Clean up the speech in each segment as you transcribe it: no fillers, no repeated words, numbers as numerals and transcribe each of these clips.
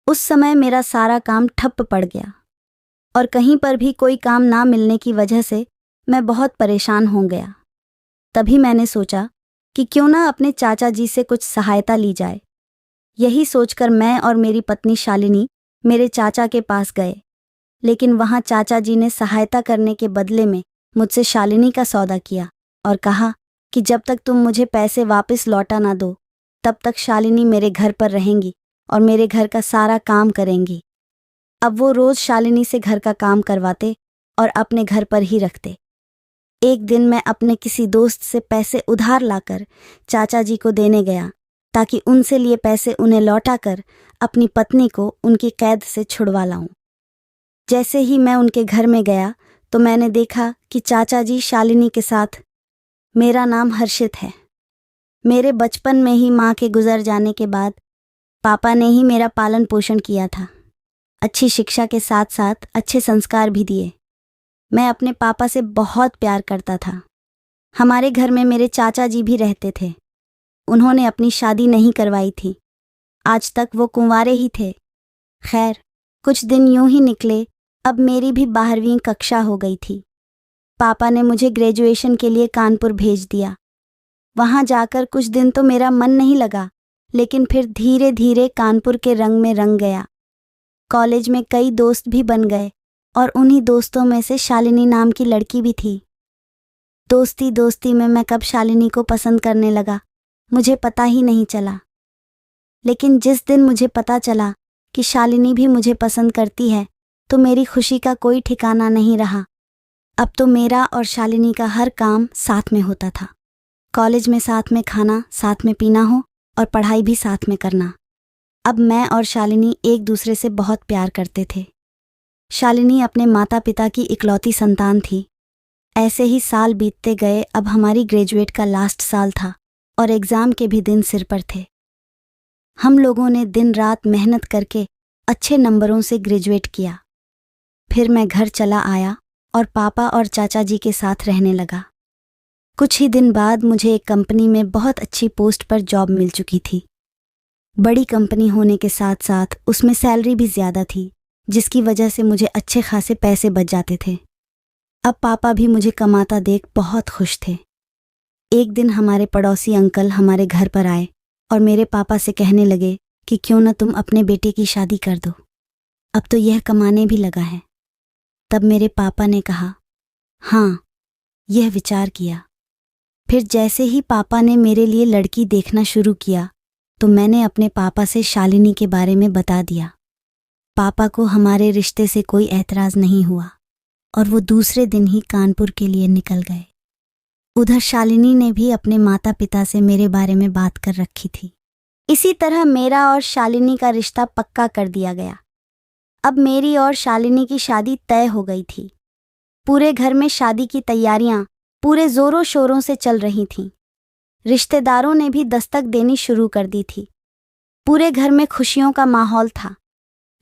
उस समय मेरा सारा काम ठप्प पड़ गया और कहीं पर भी कोई काम ना मिलने की वजह से मैं बहुत परेशान हो गया। तभी मैंने सोचा कि क्यों ना अपने चाचा जी से कुछ सहायता ली जाए। यही सोचकर मैं और मेरी पत्नी शालिनी मेरे चाचा के पास गए, लेकिन वहाँ चाचा जी ने सहायता करने के बदले में मुझसे शालिनी का सौदा किया और कहा कि जब तक तुम मुझे पैसे वापस लौटा ना दो, तब तक शालिनी मेरे घर पर रहेंगी और मेरे घर का सारा काम करेंगी। अब वो रोज शालिनी से घर का काम करवाते और अपने घर पर ही रखते। एक दिन मैं अपने किसी दोस्त से पैसे उधार लाकर चाचा जी को देने गया ताकि उनसे लिए पैसे उन्हें लौटाकर अपनी पत्नी को उनकी कैद से छुड़वा लाऊं। जैसे ही मैं उनके घर में गया तो मैंने देखा कि चाचा जी शालिनी के साथ। मेरा नाम हर्षित है। मेरे बचपन में ही माँ के गुजर जाने के बाद पापा ने ही मेरा पालन पोषण किया था। अच्छी शिक्षा के साथ साथ अच्छे संस्कार भी दिए। मैं अपने पापा से बहुत प्यार करता था। हमारे घर में मेरे चाचा जी भी रहते थे। उन्होंने अपनी शादी नहीं करवाई थी। आज तक वो कुंवारे ही थे। खैर, कुछ दिन यूं ही निकले। अब मेरी भी 12वीं कक्षा हो गई थी। पापा ने मुझे ग्रेजुएशन के लिए कानपुर भेज दिया। वहाँ जाकर कुछ दिन तो मेरा मन नहीं लगा, लेकिन फिर धीरे धीरे कानपुर के रंग में रंग गया। कॉलेज में कई दोस्त भी बन गए और उन्हीं दोस्तों में से शालिनी नाम की लड़की भी थी। दोस्ती दोस्ती में मैं कब शालिनी को पसंद करने लगा, मुझे पता ही नहीं चला। लेकिन जिस दिन मुझे पता चला कि शालिनी भी मुझे पसंद करती है, तो मेरी खुशी का कोई ठिकाना नहीं रहा। अब तो मेरा और शालिनी का हर काम साथ में होता था। कॉलेज में साथ में खाना, साथ में पीना हो और पढ़ाई भी साथ में करना। अब मैं और शालिनी एक दूसरे से बहुत प्यार करते थे। शालिनी अपने माता पिता की इकलौती संतान थी। ऐसे ही साल बीतते गए। अब हमारी ग्रेजुएट का लास्ट साल था और एग्ज़ाम के भी दिन सिर पर थे। हम लोगों ने दिन रात मेहनत करके अच्छे नंबरों से ग्रेजुएट किया। फिर मैं घर चला आया और पापा और चाचा जी के साथ रहने लगा। कुछ ही दिन बाद मुझे एक कंपनी में बहुत अच्छी पोस्ट पर जॉब मिल चुकी थी। बड़ी कंपनी होने के साथ साथ उसमें सैलरी भी ज़्यादा थी, जिसकी वजह से मुझे अच्छे खासे पैसे बच जाते थे। अब पापा भी मुझे कमाता देख बहुत खुश थे। एक दिन हमारे पड़ोसी अंकल हमारे घर पर आए और मेरे पापा से कहने लगे कि क्यों न तुम अपने बेटे की शादी कर दो, अब तो यह कमाने भी लगा है। तब मेरे पापा ने कहा, हाँ, यह विचार किया। फिर जैसे ही पापा ने मेरे लिए लड़की देखना शुरू किया तो मैंने अपने पापा से शालिनी के बारे में बता दिया। पापा को हमारे रिश्ते से कोई एतराज़ नहीं हुआ और वो दूसरे दिन ही कानपुर के लिए निकल गए। उधर शालिनी ने भी अपने माता पिता से मेरे बारे में बात कर रखी थी। इसी तरह मेरा और शालिनी का रिश्ता पक्का कर दिया गया। अब मेरी और शालिनी की शादी तय हो गई थी। पूरे घर में शादी की तैयारियां पूरे जोरों शोरों से चल रही थीं। रिश्तेदारों ने भी दस्तक देनी शुरू कर दी थी। पूरे घर में खुशियों का माहौल था,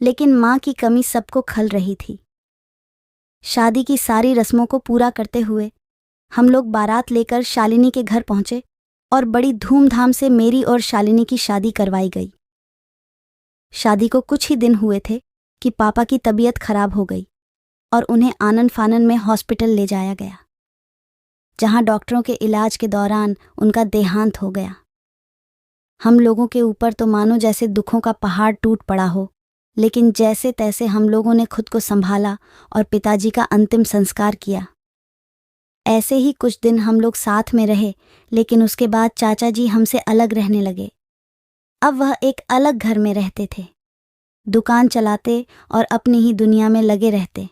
लेकिन माँ की कमी सबको खल रही थी। शादी की सारी रस्मों को पूरा करते हुए हम लोग बारात लेकर शालिनी के घर पहुंचे और बड़ी धूमधाम से मेरी और शालिनी की शादी करवाई गई। शादी को कुछ ही दिन हुए थे कि पापा की तबीयत खराब हो गई और उन्हें आनन फानन में हॉस्पिटल ले जाया गया, जहां डॉक्टरों के इलाज के दौरान उनका देहांत हो गया। हम लोगों के ऊपर तो मानो जैसे दुखों का पहाड़ टूट पड़ा हो, लेकिन जैसे तैसे हम लोगों ने खुद को संभाला और पिताजी का अंतिम संस्कार किया। ऐसे ही कुछ दिन हम लोग साथ में रहे, लेकिन उसके बाद चाचा जी हमसे अलग रहने लगे। अब वह एक अलग घर में रहते थे, दुकान चलाते और अपनी ही दुनिया में लगे रहते।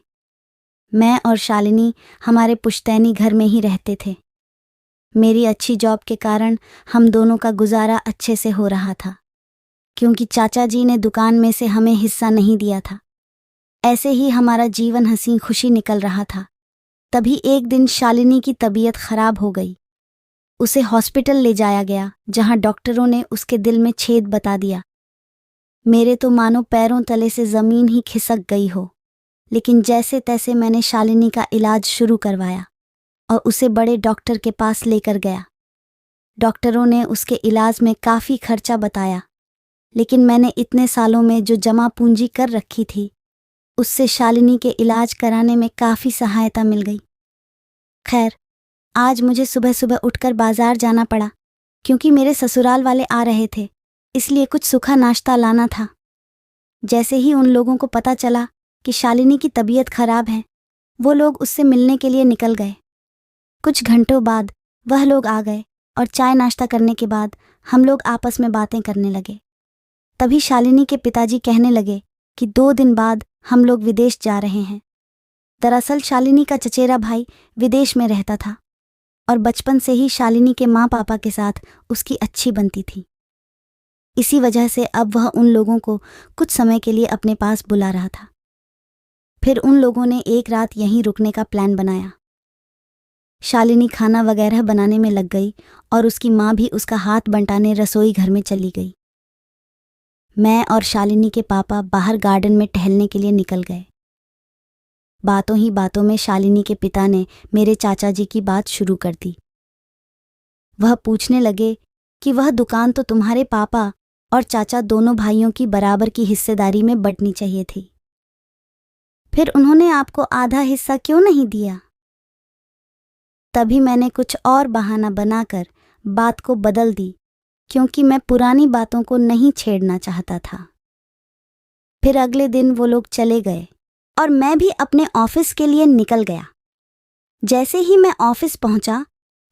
मैं और शालिनी हमारे पुश्तैनी घर में ही रहते थे। मेरी अच्छी जॉब के कारण हम दोनों का गुजारा अच्छे से हो रहा था, क्योंकि चाचा जी ने दुकान में से हमें हिस्सा नहीं दिया था। ऐसे ही हमारा जीवन हंसी खुशी निकल रहा था। तभी एक दिन शालिनी की तबीयत खराब हो गई। उसे हॉस्पिटल ले जाया गया, जहां डॉक्टरों ने उसके दिल में छेद बता दिया। मेरे तो मानो पैरों तले से ज़मीन ही खिसक गई हो, लेकिन जैसे तैसे मैंने शालिनी का इलाज शुरू करवाया और उसे बड़े डॉक्टर के पास लेकर गया। डॉक्टरों ने उसके इलाज में काफ़ी खर्चा बताया, लेकिन मैंने इतने सालों में जो जमा पूंजी कर रखी थी उससे शालिनी के इलाज कराने में काफ़ी सहायता मिल गई। खैर, आज मुझे सुबह सुबह उठकर बाजार जाना पड़ा क्योंकि मेरे ससुराल वाले आ रहे थे, इसलिए कुछ सूखा नाश्ता लाना था। जैसे ही उन लोगों को पता चला कि शालिनी की तबीयत खराब है, वो लोग उससे मिलने के लिए निकल गए। कुछ घंटों बाद वह लोग आ गए और चाय नाश्ता करने के बाद हम लोग आपस में बातें करने लगे। तभी शालिनी के पिताजी कहने लगे कि 2 दिन बाद हम लोग विदेश जा रहे हैं। दरअसल शालिनी का चचेरा भाई विदेश में रहता था और बचपन से ही शालिनी के माँ पापा के साथ उसकी अच्छी बनती थी। इसी वजह से अब वह उन लोगों को कुछ समय के लिए अपने पास बुला रहा था। फिर उन लोगों ने एक रात यहीं रुकने का प्लान बनाया। शालिनी खाना वगैरह बनाने में लग गई और उसकी माँ भी उसका हाथ बंटाने रसोई घर में चली गई। मैं और शालिनी के पापा बाहर गार्डन में टहलने के लिए निकल गए। बातों ही बातों में शालिनी के पिता ने मेरे चाचा जी की बात शुरू कर दी। वह पूछने लगे कि वह दुकान तो तुम्हारे पापा और चाचा दोनों भाइयों की बराबर की हिस्सेदारी में बंटनी चाहिए थी, फिर उन्होंने आपको आधा हिस्सा क्यों नहीं दिया? तभी मैंने कुछ और बहाना बनाकर बात को बदल दी क्योंकि मैं पुरानी बातों को नहीं छेड़ना चाहता था। फिर अगले दिन वो लोग चले गए और मैं भी अपने ऑफिस के लिए निकल गया। जैसे ही मैं ऑफिस पहुंचा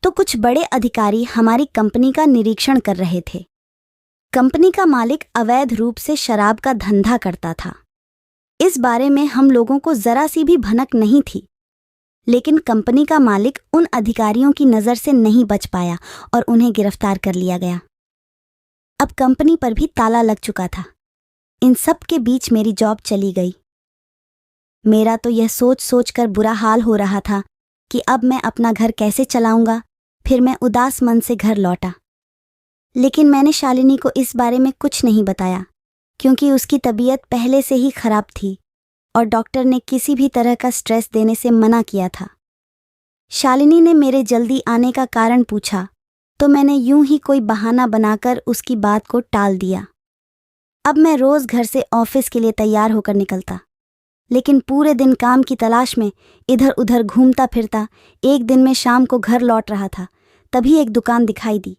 तो कुछ बड़े अधिकारी हमारी कंपनी का निरीक्षण कर रहे थे। कंपनी का मालिक अवैध रूप से शराब का धंधा करता था। इस बारे में हम लोगों को जरा सी भी भनक नहीं थी, लेकिन कंपनी का मालिक उन अधिकारियों की नज़र से नहीं बच पाया और उन्हें गिरफ्तार कर लिया गया। अब कंपनी पर भी ताला लग चुका था। इन सब के बीच मेरी जॉब चली गई। मेरा तो यह सोच सोच कर बुरा हाल हो रहा था कि अब मैं अपना घर कैसे चलाऊंगा। फिर मैं उदास मन से घर लौटा, लेकिन मैंने शालिनी को इस बारे में कुछ नहीं बताया क्योंकि उसकी तबीयत पहले से ही खराब थी और डॉक्टर ने किसी भी तरह का स्ट्रेस देने से मना किया था। शालिनी ने मेरे जल्दी आने का कारण पूछा तो मैंने यूं ही कोई बहाना बनाकर उसकी बात को टाल दिया। अब मैं रोज़ घर से ऑफिस के लिए तैयार होकर निकलता, लेकिन पूरे दिन काम की तलाश में इधर उधर घूमता फिरता एक दिन में शाम को घर लौट रहा था। तभी एक दुकान दिखाई दी।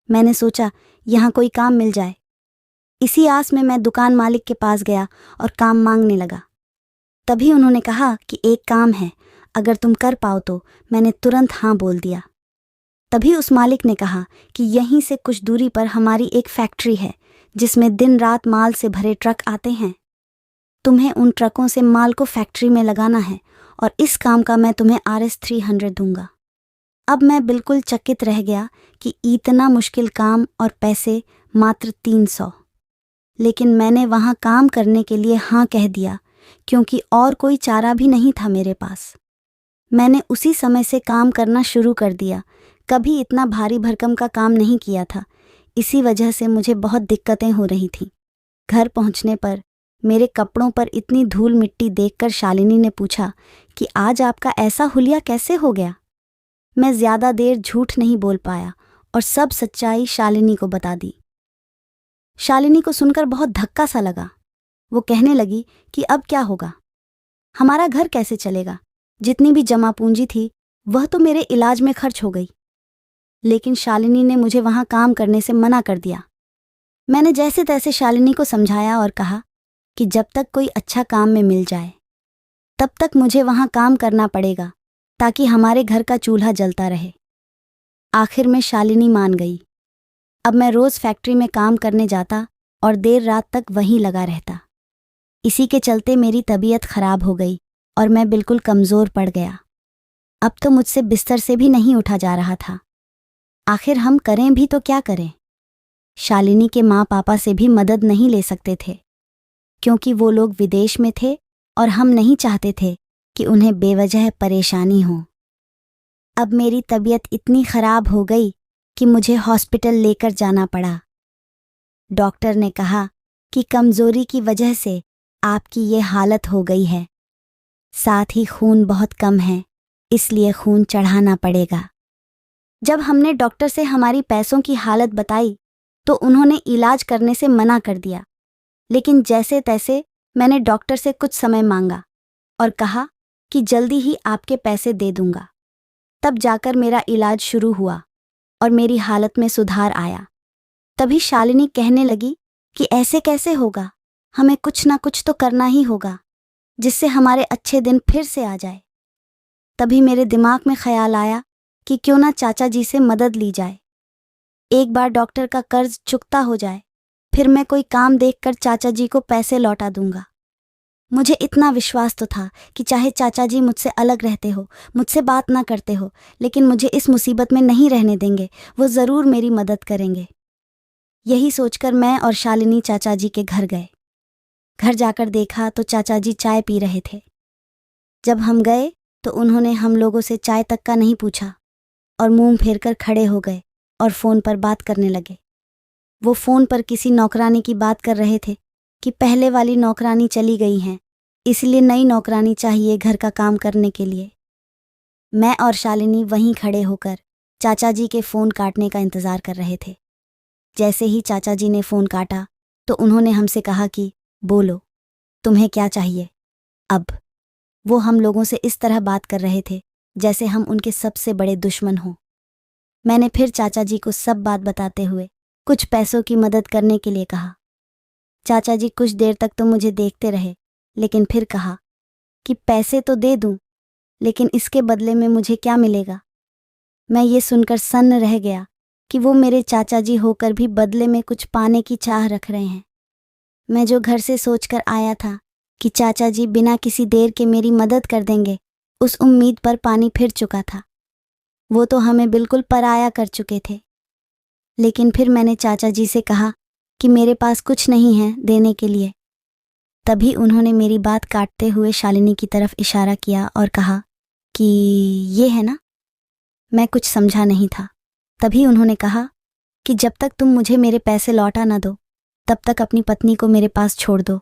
मैंने सोचा यहाँ कोई काम मिल जाए। इसी आस में मैं दुकान मालिक के पास गया और काम मांगने लगा। तभी उन्होंने कहा कि एक काम है, अगर तुम कर पाओ तो। मैंने तुरंत हाँ बोल दिया। तभी उस मालिक ने कहा कि यहीं से कुछ दूरी पर हमारी एक फैक्ट्री है जिसमें दिन रात माल से भरे ट्रक आते हैं। तुम्हें उन ट्रकों से माल को फैक्ट्री में लगाना है और इस काम का मैं तुम्हें RS 300 दूंगा। अब मैं बिल्कुल चकित रह गया कि इतना मुश्किल काम और पैसे मात्र 300। लेकिन मैंने वहाँ काम करने के लिए हाँ कह दिया क्योंकि और कोई चारा भी नहीं था मेरे पास। मैंने उसी समय से काम करना शुरू कर दिया। कभी इतना भारी भरकम का काम नहीं किया था, इसी वजह से मुझे बहुत दिक्कतें हो रही थीं। घर पहुँचने पर मेरे कपड़ों पर इतनी धूल मिट्टी देखकर शालिनी ने पूछा कि आज आपका ऐसा हुलिया कैसे हो गया? मैं ज़्यादा देर झूठ नहीं बोल पाया और सब सच्चाई शालिनी को बता दी। शालिनी को सुनकर बहुत धक्का सा लगा। वो कहने लगी कि अब क्या होगा, हमारा घर कैसे चलेगा? जितनी भी जमा पूंजी थी वह तो मेरे इलाज में खर्च हो गई। लेकिन शालिनी ने मुझे वहाँ काम करने से मना कर दिया। मैंने जैसे तैसे शालिनी को समझाया और कहा कि जब तक कोई अच्छा काम में मिल जाए तब तक मुझे वहाँ काम करना पड़ेगा ताकि हमारे घर का चूल्हा जलता रहे। आखिर में शालिनी मान गई। अब मैं रोज़ फैक्ट्री में काम करने जाता और देर रात तक वहीं लगा रहता। इसी के चलते मेरी तबीयत खराब हो गई और मैं बिल्कुल कमज़ोर पड़ गया। अब तो मुझसे बिस्तर से भी नहीं उठा जा रहा था। आखिर हम करें भी तो क्या करें? शालिनी के माँ पापा से भी मदद नहीं ले सकते थे क्योंकि वो लोग विदेश में थे और हम नहीं चाहते थे कि उन्हें बेवजह परेशानी हो। अब मेरी तबीयत इतनी खराब हो गई कि मुझे हॉस्पिटल लेकर जाना पड़ा। डॉक्टर ने कहा कि कमज़ोरी की वजह से आपकी ये हालत हो गई है, साथ ही खून बहुत कम है, इसलिए खून चढ़ाना पड़ेगा। जब हमने डॉक्टर से हमारी पैसों की हालत बताई तो उन्होंने इलाज करने से मना कर दिया। लेकिन जैसे तैसे मैंने डॉक्टर से कुछ समय मांगा और कहा कि जल्दी ही आपके पैसे दे दूंगा। तब जाकर मेरा इलाज शुरू हुआ और मेरी हालत में सुधार आया। तभी शालिनी कहने लगी कि ऐसे कैसे होगा, हमें कुछ ना कुछ तो करना ही होगा जिससे हमारे अच्छे दिन फिर से आ जाए। तभी मेरे दिमाग में ख्याल आया कि क्यों ना चाचा जी से मदद ली जाए। एक बार डॉक्टर का कर्ज चुकता हो जाए, फिर मैं कोई काम देखकर चाचा जी को पैसे लौटा दूंगा। मुझे इतना विश्वास तो था कि चाहे चाचा जी मुझसे अलग रहते हो, मुझसे बात ना करते हो, लेकिन मुझे इस मुसीबत में नहीं रहने देंगे, वो ज़रूर मेरी मदद करेंगे। यही सोचकर मैं और शालिनी चाचा जी के घर गए। घर जाकर देखा तो चाचा जी चाय पी रहे थे। जब हम गए तो उन्होंने हम लोगों से चाय तक का नहीं पूछा और मुंह फेरकर खड़े हो गए और फ़ोन पर बात करने लगे। वो फ़ोन पर किसी नौकरानी की बात कर रहे थे कि पहले वाली नौकरानी चली गई हैं, इसलिए नई नौकरानी चाहिए घर का काम करने के लिए। मैं और शालिनी वहीं खड़े होकर चाचा जी के फ़ोन काटने का इंतज़ार कर रहे थे। जैसे ही चाचा जी ने फ़ोन काटा तो उन्होंने हमसे कहा कि बोलो, तुम्हें क्या चाहिए। अब वो हम लोगों से इस तरह बात कर रहे थे जैसे हम उनके सबसे बड़े दुश्मन हों। मैंने फिर चाचा जी को सब बात बताते हुए कुछ पैसों की मदद करने के लिए कहा। चाचा जी कुछ देर तक तो मुझे देखते रहे, लेकिन फिर कहा कि पैसे तो दे दूं, लेकिन इसके बदले में मुझे क्या मिलेगा। मैं ये सुनकर सन्न रह गया कि वो मेरे चाचा जी होकर भी बदले में कुछ पाने की चाह रख रहे हैं। मैं जो घर से सोचकर आया था कि चाचा जी बिना किसी देर के मेरी मदद कर देंगे, उस उम्मीद पर पानी फिर चुका था। वो तो हमें बिल्कुल पराया कर चुके थे। लेकिन फिर मैंने चाचा जी से कहा कि मेरे पास कुछ नहीं है देने के लिए। तभी उन्होंने मेरी बात काटते हुए शालिनी की तरफ इशारा किया और कहा कि ये है ना। मैं कुछ समझा नहीं था। तभी उन्होंने कहा कि जब तक तुम मुझे मेरे पैसे लौटा न दो, तब तक अपनी पत्नी को मेरे पास छोड़ दो।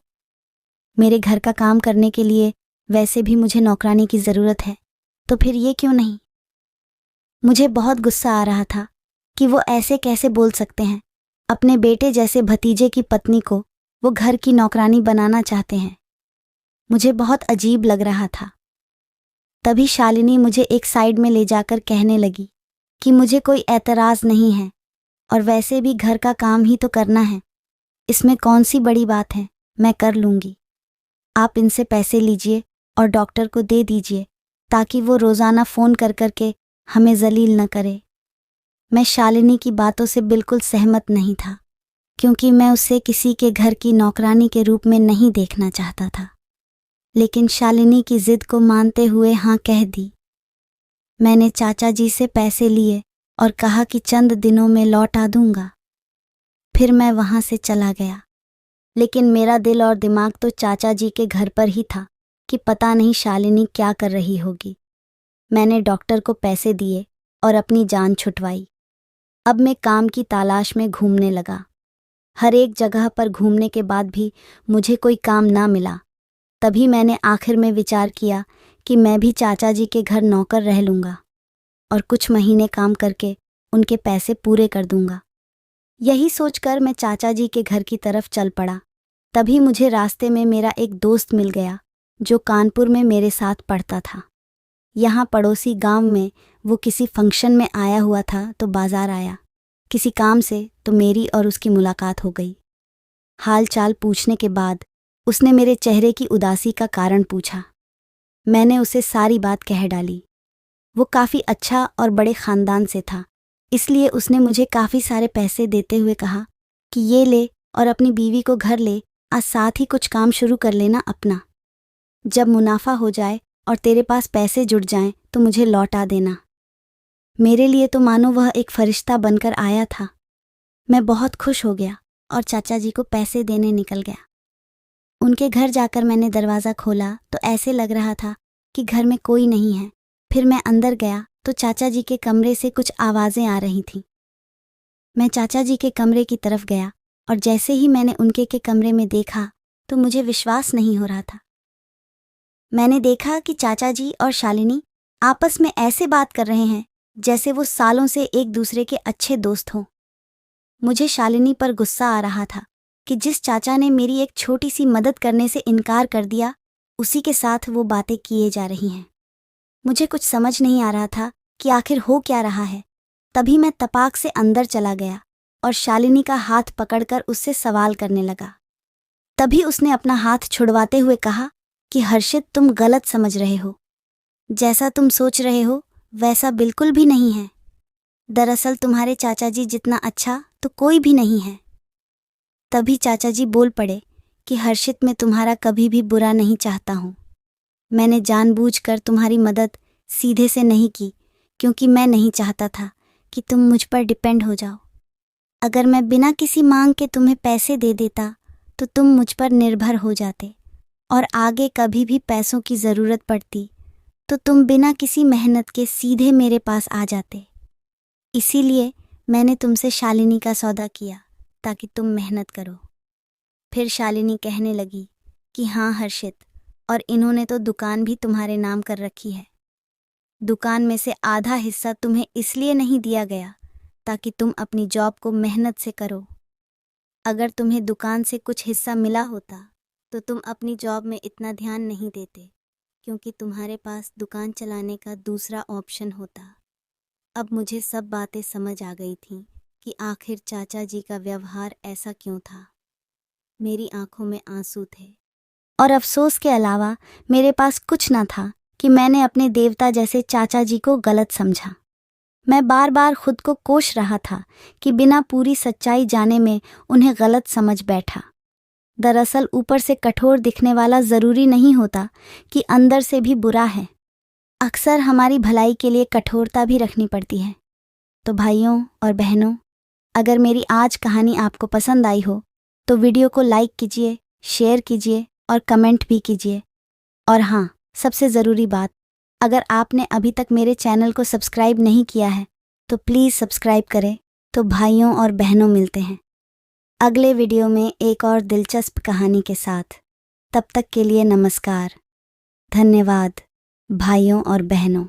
मेरे घर का काम करने के लिए वैसे भी मुझे नौकरानी की ज़रूरत है, तो फिर ये क्यों नहीं। मुझे बहुत गुस्सा आ रहा था कि वो ऐसे कैसे बोल सकते हैं। अपने बेटे जैसे भतीजे की पत्नी को वो घर की नौकरानी बनाना चाहते हैं। मुझे बहुत अजीब लग रहा था। तभी शालिनी मुझे एक साइड में ले जाकर कहने लगी कि मुझे कोई एतराज़ नहीं है और वैसे भी घर का काम ही तो करना है, इसमें कौन सी बड़ी बात है, मैं कर लूँगी। आप इनसे पैसे लीजिए और डॉक्टर को दे दीजिए ताकि वो रोज़ाना फ़ोन कर कर के हमें जलील न करे। मैं शालिनी की बातों से बिल्कुल सहमत नहीं था, क्योंकि मैं उसे किसी के घर की नौकरानी के रूप में नहीं देखना चाहता था। लेकिन शालिनी की ज़िद को मानते हुए हाँ कह दी। मैंने चाचा जी से पैसे लिए और कहा कि चंद दिनों में लौटा दूंगा। फिर मैं वहाँ से चला गया, लेकिन मेरा दिल और दिमाग तो चाचा जी के घर पर ही था कि पता नहीं शालिनी क्या कर रही होगी। मैंने डॉक्टर को पैसे दिए और अपनी जान छुटवाई। अब मैं काम की तलाश में घूमने लगा। हर एक जगह पर घूमने के बाद भी मुझे कोई काम ना मिला। तभी मैंने आखिर में विचार किया कि मैं भी चाचा जी के घर नौकर रह लूँगा और कुछ महीने काम करके उनके पैसे पूरे कर दूँगा। यही सोचकर मैं चाचा जी के घर की तरफ चल पड़ा। तभी मुझे रास्ते में मेरा एक दोस्त मिल गया जो कानपुर में मेरे साथ पढ़ता था। यहाँ पड़ोसी गांव में वो किसी फंक्शन में आया हुआ था तो बाज़ार आया किसी काम से, तो मेरी और उसकी मुलाकात हो गई। हाल चाल पूछने के बाद उसने मेरे चेहरे की उदासी का कारण पूछा। मैंने उसे सारी बात कह डाली। वो काफ़ी अच्छा और बड़े ख़ानदान से था, इसलिए उसने मुझे काफ़ी सारे पैसे देते हुए कहा कि ये ले और अपनी बीवी को घर ले, आज साथ ही कुछ काम शुरू कर लेना अपना। जब मुनाफा हो जाए और तेरे पास पैसे जुट जाएं तो मुझे लौटा देना। मेरे लिए तो मानो वह एक फरिश्ता बनकर आया था। मैं बहुत खुश हो गया और चाचा जी को पैसे देने निकल गया। उनके घर जाकर मैंने दरवाज़ा खोला तो ऐसे लग रहा था कि घर में कोई नहीं है। फिर मैं अंदर गया तो चाचा जी के कमरे से कुछ आवाज़ें आ रही थीं। मैं चाचा जी के कमरे की तरफ गया और जैसे ही मैंने उनके के कमरे में देखा तो मुझे विश्वास नहीं हो रहा था। मैंने देखा कि चाचा जी और शालिनी आपस में ऐसे बात कर रहे हैं जैसे वो सालों से एक दूसरे के अच्छे दोस्त हों। मुझे शालिनी पर गुस्सा आ रहा था कि जिस चाचा ने मेरी एक छोटी सी मदद करने से इनकार कर दिया, उसी के साथ वो बातें किए जा रही हैं। मुझे कुछ समझ नहीं आ रहा था कि आखिर हो क्या रहा है। तभी मैं तपाक से अंदर चला गया और शालिनी का हाथ पकड़कर उससे सवाल करने लगा। तभी उसने अपना हाथ छुड़वाते हुए कहा कि हर्षित, तुम गलत समझ रहे हो। जैसा तुम सोच रहे हो वैसा बिल्कुल भी नहीं है। दरअसल तुम्हारे चाचा जी जितना अच्छा तो कोई भी नहीं है। तभी चाचा जी बोल पड़े कि हर्षित, मैं तुम्हारा कभी भी बुरा नहीं चाहता हूँ। मैंने जानबूझकर तुम्हारी मदद सीधे से नहीं की, क्योंकि मैं नहीं चाहता था कि तुम मुझ पर डिपेंड हो जाओ। अगर मैं बिना किसी मांग के तुम्हें पैसे दे देता तो तुम मुझ पर निर्भर हो जाते, और आगे कभी भी पैसों की ज़रूरत पड़ती तो तुम बिना किसी मेहनत के सीधे मेरे पास आ जाते। इसीलिए मैंने तुमसे शालिनी का सौदा किया ताकि तुम मेहनत करो। फिर शालिनी कहने लगी कि हाँ हर्षित, और इन्होंने तो दुकान भी तुम्हारे नाम कर रखी है। दुकान में से आधा हिस्सा तुम्हें इसलिए नहीं दिया गया ताकि तुम अपनी जॉब को मेहनत से करो। अगर तुम्हें दुकान से कुछ हिस्सा मिला होता तो तुम अपनी जॉब में इतना ध्यान नहीं देते, क्योंकि तुम्हारे पास दुकान चलाने का दूसरा ऑप्शन होता। अब मुझे सब बातें समझ आ गई थीं कि आखिर चाचा जी का व्यवहार ऐसा क्यों था। मेरी आंखों में आंसू थे और अफसोस के अलावा मेरे पास कुछ न था कि मैंने अपने देवता जैसे चाचा जी को गलत समझा। मैं बार बार खुद को कोस रहा था कि बिना पूरी सच्चाई जाने में उन्हें गलत समझ बैठा। दरअसल ऊपर से कठोर दिखने वाला ज़रूरी नहीं होता कि अंदर से भी बुरा है। अक्सर हमारी भलाई के लिए कठोरता भी रखनी पड़ती है। तो भाइयों और बहनों, अगर मेरी आज कहानी आपको पसंद आई हो तो वीडियो को लाइक कीजिए, शेयर कीजिए और कमेंट भी कीजिए। और हाँ, सबसे ज़रूरी बात, अगर आपने अभी तक मेरे चैनल को सब्सक्राइब नहीं किया है तो प्लीज़ सब्सक्राइब करें। तो भाइयों और बहनों, मिलते हैं अगले वीडियो में एक और दिलचस्प कहानी के साथ। तब तक के लिए नमस्कार, धन्यवाद भाइयों और बहनों।